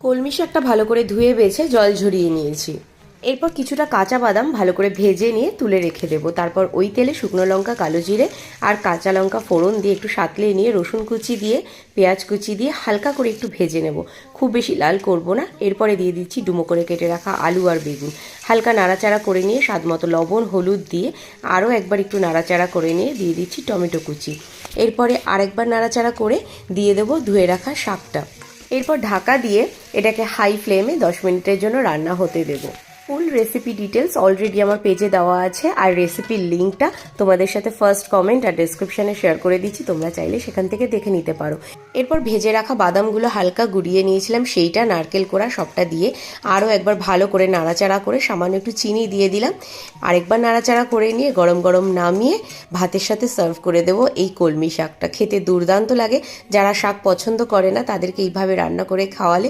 কলমি শাকটা ভালো করে ধুয়ে বেছে জল ঝরিয়ে নিয়েছি। এরপর কিছুটা কাঁচা বাদাম ভালো করে ভেজে নিয়ে তুলে রেখে দেবো। তারপর ওই তেলে শুকনো লঙ্কা, কালো জিরে আর কাঁচা লঙ্কা ফোড়ন দিয়ে একটু সাঁতলে নিয়ে রসুন কুচি দিয়ে পেঁয়াজ কুচি দিয়ে হালকা করে একটু ভেজে নেব, খুব বেশি লাল করব না। এরপরে দিয়ে দিচ্ছি ডুমো করে কেটে রাখা আলু আর বেগুন, হালকা নাড়াচাড়া করে নিয়ে স্বাদ মতো লবণ হলুদ দিয়ে আরও একবার একটু নাড়াচাড়া করে নিয়ে দিয়ে দিচ্ছি টমেটো কুচি। এরপরে আরেকবার নাড়াচাড়া করে দিয়ে দেবো ধুয়ে রাখা শাকটা। এরপর ঢাকা দিয়ে এটাকে হাই ফ্লেমে 10 মিনিটের জন্য রান্না হতে দেবো। ফুল রেসিপি ডিটেলস অলরেডি আমার পেজে দেওয়া আছে, আর রেসিপির লিঙ্কটা তোমাদের সাথে ফার্স্ট কমেন্ট আর ডেসক্রিপশনে শেয়ার করে দিচ্ছি, তোমরা চাইলে সেখান থেকে দেখে নিতে পারো। এরপর ভেজে রাখা বাদামগুলো হালকা গুঁড়িয়ে নিয়েছিলাম, সেইটা নারকেল কোড়া সবটা দিয়ে আরও একবার ভালো করে নাড়াচাড়া করে সামান্য একটু চিনি দিয়ে দিলাম। আরেকবার নাড়াচাড়া করে নিয়ে গরম গরম নামিয়ে ভাতের সাথে সার্ভ করে দেবো এই কলমি শাকটা। খেতে দুর্দান্ত লাগে, যারা শাক পছন্দ করে না তাদেরকে এইভাবে রান্না করে খাওয়ালে